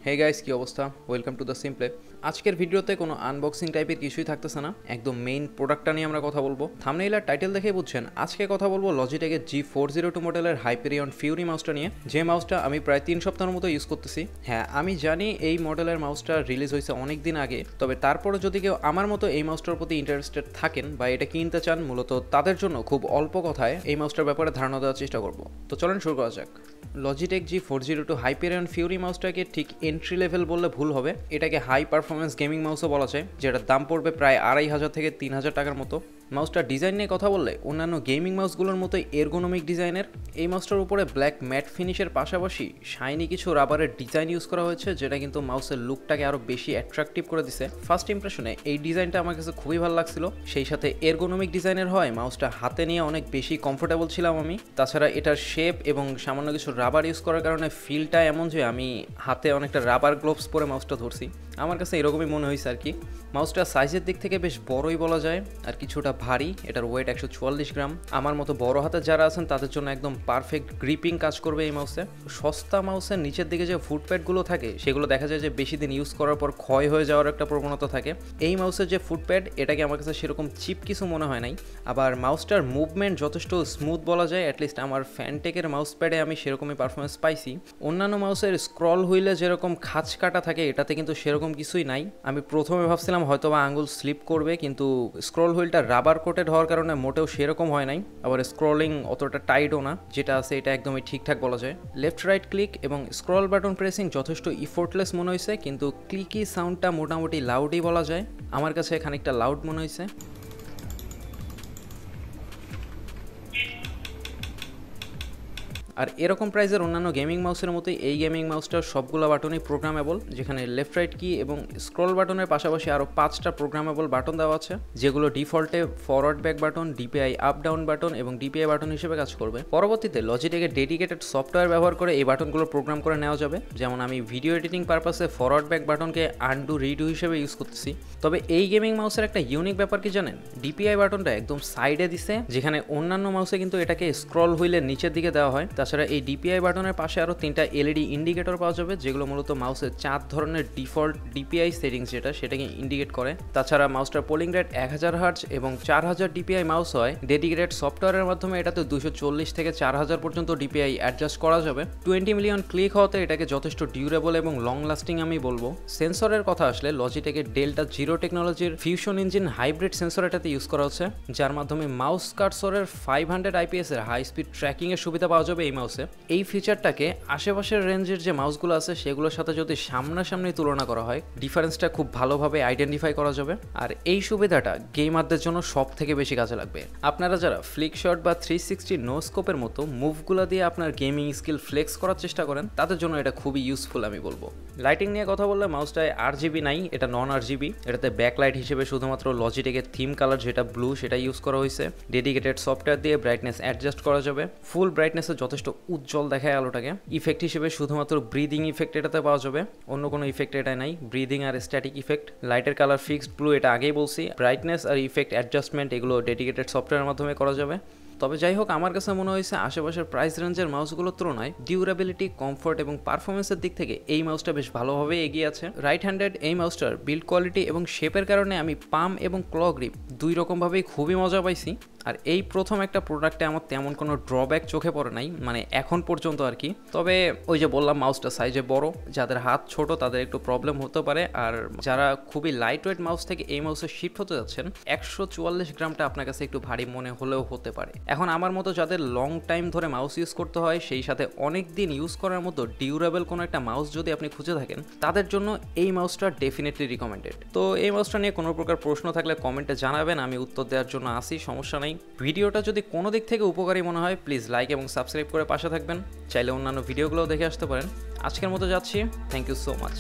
hey guys কি অবস্থা welcome to the সিম্পলে আজকের ভিডিওতে কোনো আনবক্সিং টাইপের কিছুই থাকতেছে না একদম মেইন প্রোডাক্টটা নিয়ে আমরা কথা বলবো থাম্বনেইল আর টাইটেল দেখেই বুঝছেন আজকে কথা বলবো লজিটেকের G402 মডেলের হাইপেরিয়ন ফিউরি মাউসটা নিয়ে যে মাউসটা আমি প্রায় 3 সপ্তাহের মতো ইউজ করতেছি হ্যাঁ আমি জানি এই মডেলের মাউসটা রিলিজ হয়েছে অনেক দিন আগে তবে তারপরে যদি কেউ আমার মতো এই মাউসটার প্রতি ইন্টারেস্টেড থাকেন বা এটা কিনতে চান মূলত তাদের জন্য খুব অল্প কথায় এই মাউসটার ব্যাপারে ধারণা দেওয়ার চেষ্টা করব তো চলেন শুরু করা যাক লজিটেক G402 হাইপেরিয়ন ফিউরি মাউসটাকে ঠিক এন্ট্রি লেভেল বললে ভুল হবে এটাকে হাই পারফরমেন্স গেমিং মাউসও বলা যায় যেটার দাম পড়বে প্রায় 2500 থেকে 3000 টাকার মতো মাউসটার ডিজাইন নিয়ে কথা বললে অন্যান্য গেমিং মাউসগুলোর মতোই এরগোনমিক ডিজাইনের এই মাউসটার উপরে ব্ল্যাক ম্যাট ফিনিশের পাশাপাশি শাইনি কিছু রাবারের ডিজাইন ইউজ করা হয়েছে যেটা কিন্তু মাউসের লুকটাকে আরও বেশি অ্যাট্রাকটিভ করে দিছে ফার্স্ট ইমপ্রেশনে এই ডিজাইনটা আমার কাছে খুবই ভালো লাগছিল সেই সাথে এরগোনমিক ডিজাইনের হয় মাউসটা হাতে নিয়ে অনেক বেশি কমফোর্টেবল ছিলাম আমি তাছাড়া এটার শেপ এবং সামান্য কিছু রাবার ইউজ করার কারণে ফিলটা এমন যে আমি হাতে অনেকটা রাবার গ্লোভস পরে মাউসটা ধরছি আমার কাছে এরকমই মনে হয়েছে আর কি মাউসটা সাইজের দিক থেকে বেশ বড়ই বলা যায় আর কিছুটা ভারী এটার ওয়েট 144 গ্রাম আমার মতো বড় হাতে যারা আছেন তাদের জন্য একদম পারফেক্ট গ্রিপিং কাজ করবে এই মাউসে সস্তা মাউসের নিচের দিকে যে ফুটপ্যাডগুলো থাকে সেগুলো দেখা যায় যে বেশি দিন ইউজ করার পর ক্ষয় হয়ে যাওয়ার একটা প্রবণতা থাকে এই মাউসের যে ফুটপ্যাড এটাকে আমার কাছে সেরকম চিপ কিছু মনে হয় নাই আবার মাউসটার মুভমেন্ট যথেষ্ট স্মুথ বলা যায় অ্যাটলিস্ট আমার ফ্যানটেকের মাউস প্যাডে আমি সেরকমই পারফরমেন্স পাইছি অন্যান্য মাউসের স্ক্রল হুইলে যেরকম খাঁচ কাটা থাকে এটাতে কিন্তু সেরকম কিছুই নাই আমি প্রথমে ভাবছিলাম হয়তো বা আঙ্গুল স্লিপ করবে কিন্তু স্ক্রল হুইলটা রাবার কোটেড হওয়ার কারণে মোটেও সেরকম হয় নাই আবার স্ক্রলিং অতটা টাইটও না যেটা আছে এটা একদমই ঠিকঠাক বলা যায় লেফট রাইট ক্লিক এবং স্ক্রল বাটন প্রেসিং যথেষ্ট ইফোর্টলেস মনে হয়েছে কিন্তু ক্লিকি সাউন্ডটা মোটামুটি লাউডই বলা যায় আমার কাছে খানিকটা লাউড মনে হয়েছে আর এরকম প্রাইজের অন্যান্য গেমিং মাউসের মতোই এই গেমিং মাউসটার সবগুলো বাটনই প্রোগ্রামেবল যেখানে লেফট রাইট কি এবং স্ক্রল বাটনের পাশাপাশি আরও 5টা প্রোগ্রামেবল বাটন দেওয়া আছে যেগুলো ডিফল্টে forward back button DPI up down button এবং ডিপিআই বাটন হিসেবে কাজ করবে পরবর্তীতে লজিটেকের ডেডিকেটেড সফটওয়্যার ব্যবহার করে এই বাটনগুলো প্রোগ্রাম করে নেওয়া যাবে যেমন আমি ভিডিও এডিটিং পারপাসে ফরওয়ার্ড ব্যাক বাটনকে আনডু রিডু হিসেবে ইউজ করতেছি তবে এই গেমিং মাউসের একটা ইউনিক ব্যাপার কি জানেন ডিপিআই বাটনটা একদম সাইডে দিছে যেখানে অন্যান্য মাউসে কিন্তু এটাকে স্ক্রল হুইলের নিচের দিকে দেওয়া হয় তাছাড়া এই ডিপিআই বাটনের পাশে আরও 3টা এলইডি ইন্ডিকেটর পাওয়া যাবে যেগুলো মূলত মাউসের 4 ধরনের ডিফল্ট ডিপিআই সেটিংস সেটাকে ইন্ডিকেট করে তাছাড়া মাউসটার পোলিং রেট 1000 হার্টজ এবং 4000 ডিপিআই মাউস হয় ডেডিকেটেড সফটওয়্যারের মাধ্যমে এটাতে 240 থেকে 4000 পর্যন্ত ডিপিআই অ্যাডজাস্ট করা যাবে 20 মিলিয়ন ক্লিক হওয়াতে এটাকে যথেষ্ট ডিউরেবল এবং লং লাস্টিং আমি বলবো সেন্সরের কথা আসলে লজিটেকের ডেল্টা জিরো টেকনোলজির ফিউশন ইঞ্জিন হাইব্রিড সেন্সর এটাতে ইউজ করা হচ্ছে যার মাধ্যমে মাউস কার্সরের 500 আইপিএস এর হাই স্পিড ট্র্যাকিং এর সুবিধা পাওয়া যাবে এই মাউসে এই ফিচারটাকে আশেপাশের রেঞ্জের যে মাউসগুলো আছে সেগুলোর সাথে যদি সামনাসামনি তুলনা করা হয় ডিফারেন্সটা খুব ভালোভাবে আইডেন্টিফাই করা যাবে আর এই সুবিধাটা গেমারদের জন্য সব থেকে বেশি কাজে লাগবে আপনারা যারা ফ্লিক শট বা 360 নো স্কোপের মতো মুভগুলো দিয়ে আপনার গেমিং স্কিল ফ্লেক্স করার চেষ্টা করেন তাদের জন্য এটা খুবই ইউজফুল আমি বলবো লাইটিং নিয়ে কথা বললে মাউসটায় RGB নাই এটা নন RGB এটাতে ব্যাকলাইট হিসেবে শুধুমাত্র লজিটেকের থিম কালার যেটা ব্লু সেটা ইউজ করা হয়েছে ডেডিকেটেড সফটওয়্যার দিয়ে ব্রাইটনেস অ্যাডজাস্ট করা যাবে ফুল ব্রাইটনেসে যথেষ্ট উজ্জ্বল দেখায় আলোটাকে ইফেক্ট হিসেবে শুধুমাত্র ব্রিদিং ইফেক্ট এটাতে পাওয়া যাবে অন্য কোনো ইফেক্ট এটা নাই ব্রিদিং আর স্ট্যাটিক ইফেক্ট লাইটের কালার ফিক্সড ব্লু এটা আগেই বলছি ব্রাইটনেস আর ইফেক্ট অ্যাডজাস্টমেন্ট এগুলো ডেডিকেটেড সফটওয়্যারের মাধ্যমে করা যাবে তবে যাই হোক আমার কাছে মনে হয়েছে আশেপাশের প্রাইস রেঞ্জের মাউসগুলোর তুলনায় ডিউরেবিলিটি কমফোর্ট এবং পারফরমেন্সের দিক থেকে এই মাউসটা বেশ ভালোভাবে এগিয়ে আছে রাইট হ্যান্ডেড এই মাউসটার বিল্ড কোয়ালিটি এবং শেপের কারণে আমি পাম এবং ক্ল গ্রিপ দুই রকমভাবেই খুবই মজা পাইছি আর এই প্রথম একটা প্রোডাক্টে আমার তেমন কোনো ড্রব্যাক চোখে পড়ে নাই মানে এখন পর্যন্ত আর কি তবে ওই যে বললাম মাউসটা সাইজে বড় যাদের হাত ছোট তাদের একটু প্রবলেম হতে পারে আর যারা খুবই লাইট ওয়েট মাউস থেকে এই মাউসে শিফট হতে যাচ্ছেন 144 গ্রামটা আপনার কাছে একটু ভারী মনে হলেও হতে পারে এখন আমার মতো যাদের লং টাইম ধরে মাউস ইউজ করতে হয় সেই সাথে অনেক দিন ইউজ করার মতো ডিউরেবল কোনো একটা মাউস যদি আপনি খুঁজে থাকেন তাদের জন্য এই মাউসটা ডেফিনেটলি রিকমেন্ডেড তো এই মাউসটা নিয়ে কোনো প্রকার প্রশ্ন থাকলে কমেন্টে জানাবেন আমি উত্তর দেওয়ার জন্য আসি সমস্যা নেই ভিডিওটা যদি কোনো দিক থেকে উপকারী মনে হয় প্লিজ লাইক এবং সাবস্ক্রাইব করে পাশে থাকবেন চাইলে অন্যান্য ভিডিওগুলোও দেখে আসতে পারেন আজকের মতো যাচ্ছি থ্যাংক ইউ সো মাচ